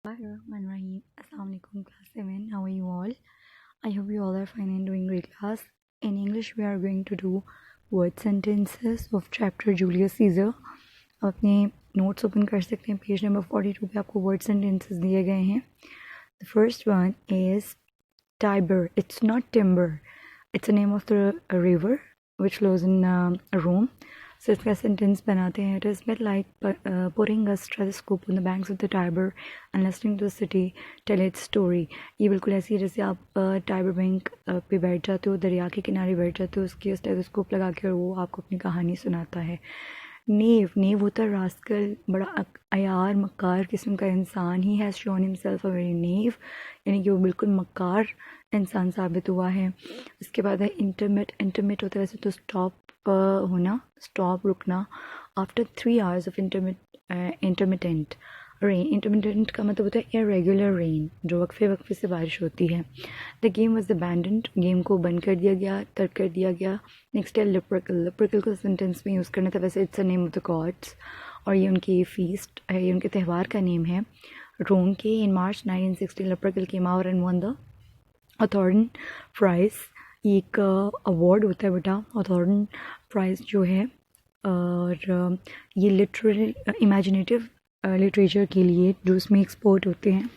Bismillahirrahmanirrahim. Assalamualaikum class 7. How are you all? I hope you all are fine and doing great class. In English we are going to do word sentences of chapter Julius Caesar. अपने notes open कर सकते हैं page number 42 पे आपको word sentences दिए गए हैं. The first one is Tiber. It's not timber. It's the name of the river which flows in Rome. So इसका सेंटेंस बनाते हैं. It is a bit like putting a stethoscope on the banks of the Tiber and listening to the city tell its story. ये बिल्कुल ऐसी है जैसे आप Tiber bank पे बैठ जाते हो, दरिया के किनारे बैठ जाते हो, उसकी स्टेथोस्कोप लगा के और वो आपको अपनी कहानी सुनाता है. नेव होता है रास्कल, बड़ा अयार मक्कार किस्म का इंसान. He has shown himself a very naive, यानी कि वो बिल्कुल मक्कार इंसान साबित हुआ है. उसके बाद है इंटरमिट होता है वैसे तो स्टॉप होना, स्टॉप रुकना. After 3 hours of intermittent rain. Intermittent का मतलब होता है इरेगुलर रेन, जो वक्फे से बारिश होती है. The game was abandoned. Game को बंद कर दिया गया, तर्क कर दिया गया. नेक्स्ट है लिप्रिकल को सेंटेंस में यूज़ करना था, वैसे it's a name of the gods और ये उनकी फीस्ट है, ये उनके त्यौहार का नेम है. रोम के इन मार्च 1960 लिप्रिकल came out and won the ऑथॉर्डन प्राइज़. ये एक अवार्ड होता है बेटा, ऑथॉर्डन प्राइज़ जो है, और ये लिटरेरी इमेजिनेटिव लिटरेचर के लिए जो उसमें एक्सपोर्ट होते हैं,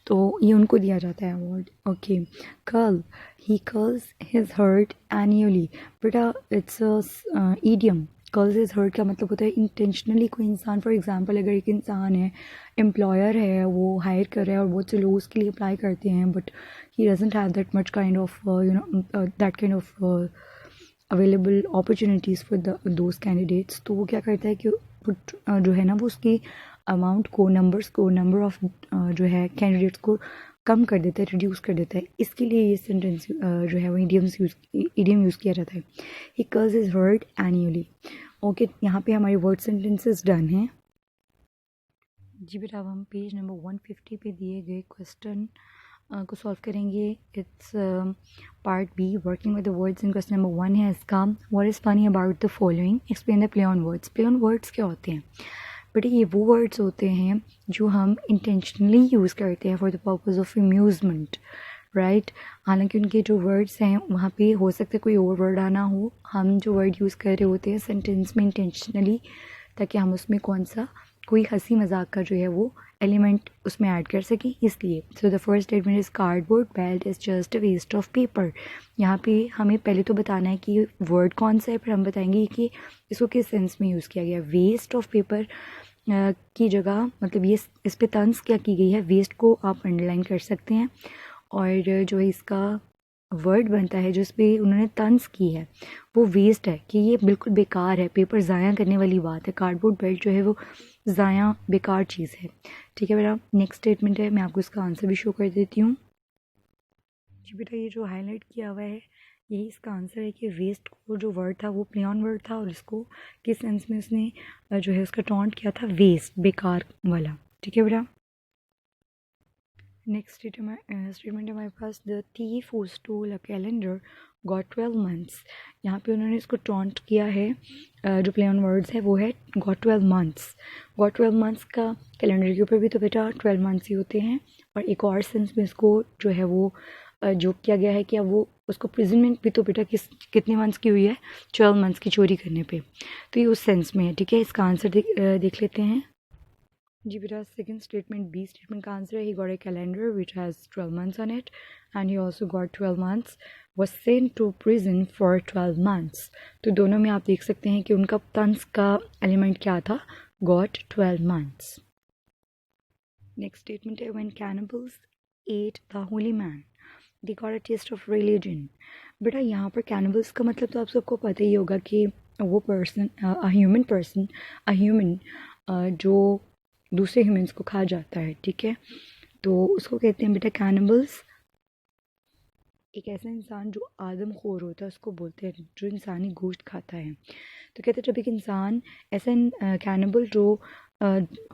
तो ये उनको दिया जाता है award. Okay. Curl. He curls his hurt annually. बेटा it's a idiom. Curls his hurt का मतलब होता है इंटेंशनली कोई इंसान, फॉर एग्जांपल अगर एक इंसान है, एम्प्लॉयर है, वो हायर कर रहा है और बहुत से लोग उसके लिए अप्लाई करते हैं, but he doesn't have that much kind of that kind of available opportunities for those candidates. तो वो क्या करता है कि जो है ना, वो उसकी अमाउंट को, नंबर ऑफ जो है कैंडिडेट्स को कम कर देता है, रिड्यूस कर देता है. इसके लिए ये सेंटेंस जो है वो इडियम यूज़ किया जाता है. He curls his hurt annually. Okay, यहाँ पे हमारे वर्ड सेंटेंसेस डन हैं जी बेटा. अब हम पेज नंबर 150 पे दिए गए क्वेश्चन को सॉल्व करेंगे. It's part B, working with the words. In question number 1 है इसका, what is funny about the following, explain the play on words. Play on words क्या होते हैं बेटा? ये वो वर्ड्स होते हैं जो हम इंटेंशनली यूज़ करते हैं for the purpose of amusement, right. हालांकि उनके जो वर्ड्स हैं वहाँ पे हो सकता है कोई और वर्ड आना हो, हम जो वर्ड यूज़ कर रहे होते हैं सेंटेंस में इंटेंशनली, ताकि हम उसमें कौन सा कोई हंसी मजाक का जो है वो एलिमेंट उसमें ऐड कर सकें, इसलिए. So the first statement is cardboard belt is just a waste of paper. यहाँ पे हमें पहले तो बताना है कि वर्ड कौन सा है, फिर हम बताएंगे कि इसको किस सेंस में यूज़ किया गया. वेस्ट ऑफ पेपर की जगह, मतलब ये इस पे तंज क्या की गई है, वेस्ट को आप अंडरलाइन कर सकते हैं. और जो इसका वर्ड बनता है जो इस पर उन्होंने तंज की है वो वेस्ट है, कि ये बिल्कुल बेकार है, पेपर ज़ाया करने वाली बात है. कार्डबोर्ड बेल्ट जो है वो ज़ाया बेकार चीज़ है. ठीक है बेटा. नेक्स्ट स्टेटमेंट है, मैं आपको इसका आंसर भी शो कर देती हूँ जी बेटा. ये जो हाईलाइट किया हुआ है यही इसका आंसर है कि वेस्ट को जो वर्ड था वो प्ले ऑन वर्ड था, और इसको किस सेंस में उसने जो है उसका टॉन्ट किया था, वेस्ट, बेकार वाला. ठीक है बेटा. नेक्स्ट स्टेटमेंट है हमारे पास, the thief who stole a calendar got 12 months. यहाँ पे उन्होंने इसको टॉन्ट किया है, जो प्ले ऑन वर्ड्स है वो है गॉट 12 months. गॉट 12 months का कैलेंडर के ऊपर भी तो बेटा 12 months ही होते हैं, और एक और सेंस में इसको जो है वो जो किया गया है कि अब वो उसको प्रिजनमेंट भी तो बेटा कितने मंथ्स की हुई है, 12 months की चोरी करने पे, तो ये उस सेंस में है. ठीक है, इसका आंसर देख लेते हैं जी बेटा. सेकंड स्टेटमेंट, बी स्टेटमेंट का आंसर है, he got a calendar which has 12 months on it and he also got 12 months, was sent to prison for 12 months. तो दोनों में आप देख सकते हैं कि उनका तंज का एलिमेंट क्या था, गॉट 12 months. नेक्स्ट स्टेटमेंट है, when cannibals ate the holy man they got a taste of religion. बेटा यहाँ पर cannibals का मतलब तो आप सबको पता ही होगा कि वो पर्सन, अ ह्यूमन जो दूसरे ह्यूमंस को खा जाता है. ठीक है, तो उसको कहते हैं बेटा कैनिबल्स. एक ऐसा इंसान जो आदम खोर होता है उसको बोलते हैं, जो इंसानी गोश्त खाता है. तो कहते हैं जब एक इंसान ऐसा कैनिबल जो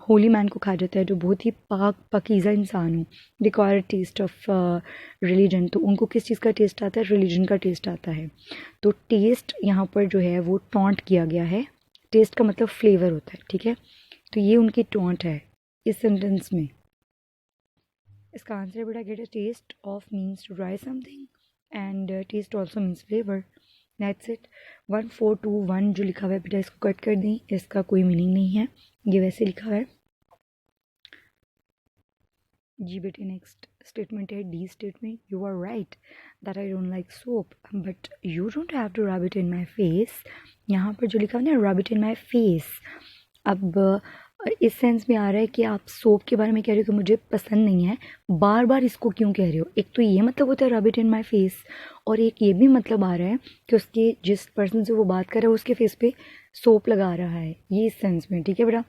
होली मैन को खा जाता है, जो बहुत ही पकीज़ा इंसान हो, रिक्वायर टेस्ट ऑफ रिलीजन, तो उनको किस चीज़ का टेस्ट आता है, रिलीजन का टेस्ट आता है. तो टेस्ट यहाँ पर जो है वो टॉन्ट किया गया है. टेस्ट का मतलब फ्लेवर होता है. ठीक है, तो ये उनकी टॉन्ट है इस सेंटेंस में. इसका आंसर है बेटा get a test of means to try something and test also means flavour. That's it. 1421 जो लिखा हुआ है बेटा इसको कट कर दें, इसका कोई मीनिंग नहीं है, ये वैसे लिखा हुआ है जी बेटे। नेक्स्ट स्टेटमेंट है D statement. You are right that I don't like soap but you don't have to rub it in my face. यहाँ पर जो लिखा हुआ है ना रब इट इन माई फेस, अब इस सेंस में आ रहा है कि आप सोप के बारे में कह रहे हो कि मुझे पसंद नहीं है, बार बार इसको क्यों कह रहे हो। एक तो ये मतलब होता है rub it in my face, और एक ये भी मतलब आ रहा है कि उसके जिस पर्सन से वो बात कर रहा है उसके फेस पे सोप लगा रहा है, ये इस सेंस में। ठीक है बेटा,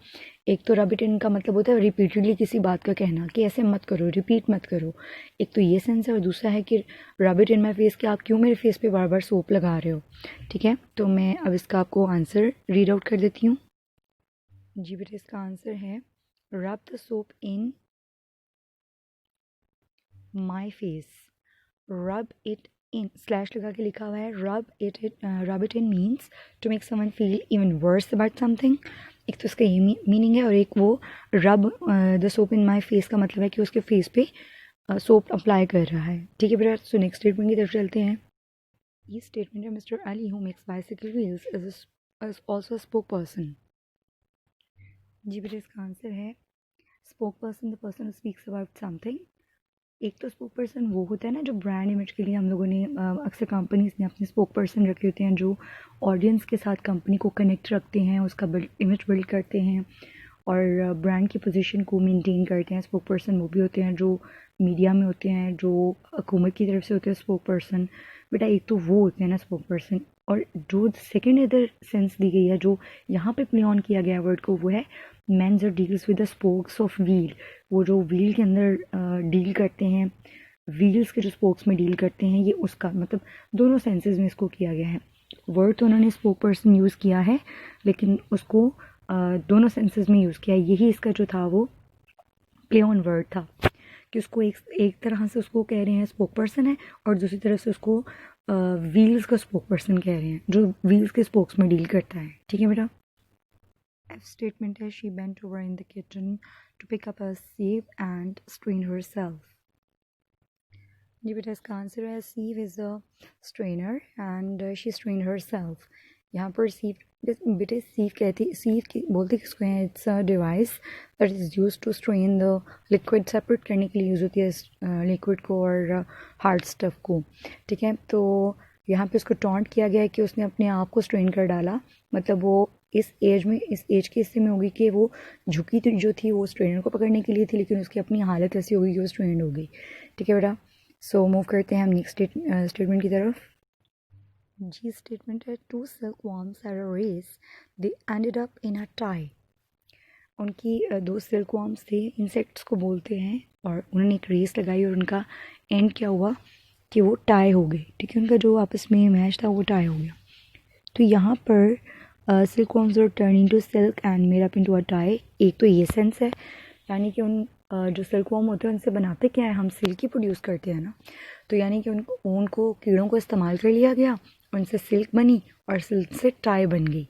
एक तो रब इट इन का मतलब होता है रिपीटेडली किसी बात का कहना कि ऐसे मत करो, रिपीट मत करो, एक तो ये सेंस है, और दूसरा है कि रब इट इन माई फेस कि आप क्यों मेरे फेस पे बार बार सोप लगा रहे हो। ठीक है, तो मैं अब इसका आपको आंसर रीड आउट कर देती हूँ जी बेटा। इसका आंसर है rub the soap in my face. Rub it in slash लगा के लिखा हुआ है rub it in means to make someone feel even worse about something. एक तो इसका ये मीनिंग है, और एक वो रब the soap in my face का मतलब है कि उसके फेस पे सोप अप्लाई कर रहा है। ठीक है बेटा, सो नेक्स्ट स्टेटमेंट की तरफ चलते हैं। ये स्टेटमेंट है mister Ali who makes bicycle wheels is also spoke person. जी बेटा, इसका आंसर है spoke person the person who speaks about something. एक तो स्पोक पर्सन वो होता है ना जो ब्रांड इमेज के लिए हम लोगों ने अक्सर कंपनीज ने अपने स्पोक पर्सन रखे होते हैं, जो ऑडियंस के साथ कंपनी को कनेक्ट रखते हैं, उसका इमेज बिल्ड करते हैं और ब्रांड की पोजीशन को मेंटेन करते हैं। स्पोक पर्सन वो भी होते हैं जो मीडिया में होते हैं, जो हुकूमत की तरफ से होते हैं स्पोक पर्सन। बेटा एक तो वो होते हैं ना स्पोक पर्सन, और जो सेकेंड इधर सेंस दी गई है जो यहाँ पे प्ले ऑन किया गया वर्ड को, वो है मैन जो deals with the spokes of wheel. वो जो व्हील के अंदर डील करते हैं, व्हील्स के जो स्पोक्स में डील करते हैं, ये उसका मतलब दोनों सेंसेस में इसको किया गया है। वर्ड तो उन्होंने स्पोक पर्सन यूज़ किया है, लेकिन उसको दोनों सेंसेस में यूज़ किया है। यही इसका जो था वो प्ले ऑन वर्ड था कि उसको एक तरह से उसको कह रहे हैं स्पोक पर्सन है, और दूसरी तरफ से उसको व्हील्स का स्पोक पर्सन कह रहे हैं जो व्हील्स के स्पोक्स में डील करता है। ठीक है बेटा। F statement है she bent over in the kitchen to pick up a sieve and strain herself। जी बेटा, इसका आंसर है sieve is a strainer and she strained herself। यहाँ पर sieve बेटे sieve बोलते किसको हैं? It's a device that is use to strain the liquid. Separate करने के लिए यूज़ होती है लिक्विड को और हार्ड स्टफ को। ठीक है, तो यहाँ पे उसको टॉन्ट किया गया है कि उसने अपने आप को स्ट्रेन कर डाला, मतलब वो इस एज के हिस्से में होगी कि वो झुकी जो थी वो स्ट्रेनर को पकड़ने के लिए थी, लेकिन उसकी अपनी हालत ऐसी होगी कि वो स्ट्रेन हो गई। ठीक है बेटा, सो मूव करते हैं हम नेक्स्ट स्टेटमेंट की तरफ। जी स्टेटमेंट है two silk worms at a race they ended up in a tie. उनकी दो सिल्क वॉर्म्स थे, इंसेक्ट्स को बोलते हैं, और उन्होंने एक रेस लगाई और उनका एंड क्या हुआ कि वो टाई हो गए। ठीक है, उनका जो आपस में मैच था वो टाई हो गया। तो यहाँ पर सिल्क वॉर्म्स और turn into silk and made up into a tie, एक तो ये सेंस है, यानी कि उन जो सिल्क वॉर्म होते हैं उनसे बनाते क्या है, हम सिल्क ही प्रोड्यूस करते हैं ना, तो यानी कि उनको कीड़ों को इस्तेमाल कर लिया गया, उनसे सिल्क बनी और सिल्क से टाई बन गई।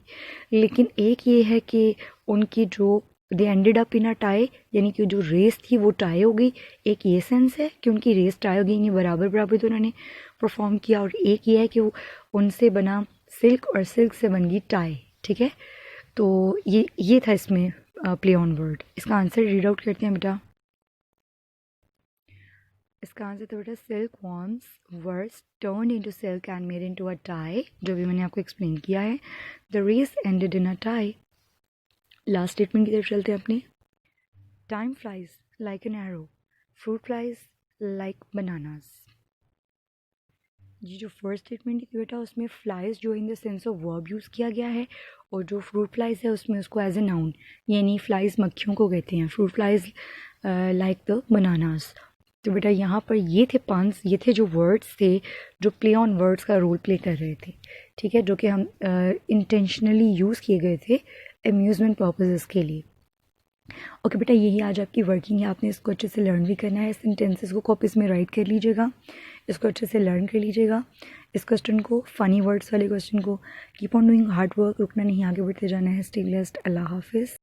लेकिन एक ये है कि उनकी जो दे ended up in a tie, यानी कि जो रेस थी वो टाई हो गई। एक ये सेंस है कि उनकी रेस टाई हो गई, ये बराबर बराबर तो उन्होंने परफॉर्म किया। और एक ये है कि वो उनसे बना सिल्क और सिल्क से बन गई टाई। ठीक है, तो ये था इसमें प्ले ऑन वर्ड। इसका आंसर रीड आउट करते हैं बेटा। इसका आंसर था बेटा silk worms were turned into silk and made into a tie, जो भी मैंने आपको एक्सप्लेन किया है। The race ended in a tie. Last statement की तरफ चलते हैं अपने। Time flies like an arrow, fruit flies like bananas. जी जो फर्स्ट स्टेटमेंट थी बेटा उसमें फ्लाइज जो in the sense of verb use किया गया है, और जो फ्रूट फ्लाइज है उसमें उसको एज ए नाउन, यानी फ्लाइज मक्खियों को कहते हैं, fruit flies like the bananas. तो बेटा यहाँ पर ये थे पंस, ये थे जो वर्ड्स थे जो प्ले ऑन वर्ड्स का रोल प्ले कर रहे थे। ठीक है, जो कि हम इंटेंशनली यूज़ किए गए थे अम्यूज़मेंट पर्पसेस के लिए। ओके बेटा, यही आज आपकी वर्किंग है, आपने इसको अच्छे से लर्न भी करना है। सेंटेंसेस को कॉपीज में राइट कर लीजिएगा, इसको अच्छे से लर्न कर लीजिएगा। इस क्वेश्चन को, फनी वर्ड्स वाले क्वेश्चन को keep on doing hard work, रुकना नहीं, आगे बढ़ते जाना है। स्टे ब्लेस्ड, अल्लाह हाफिज़।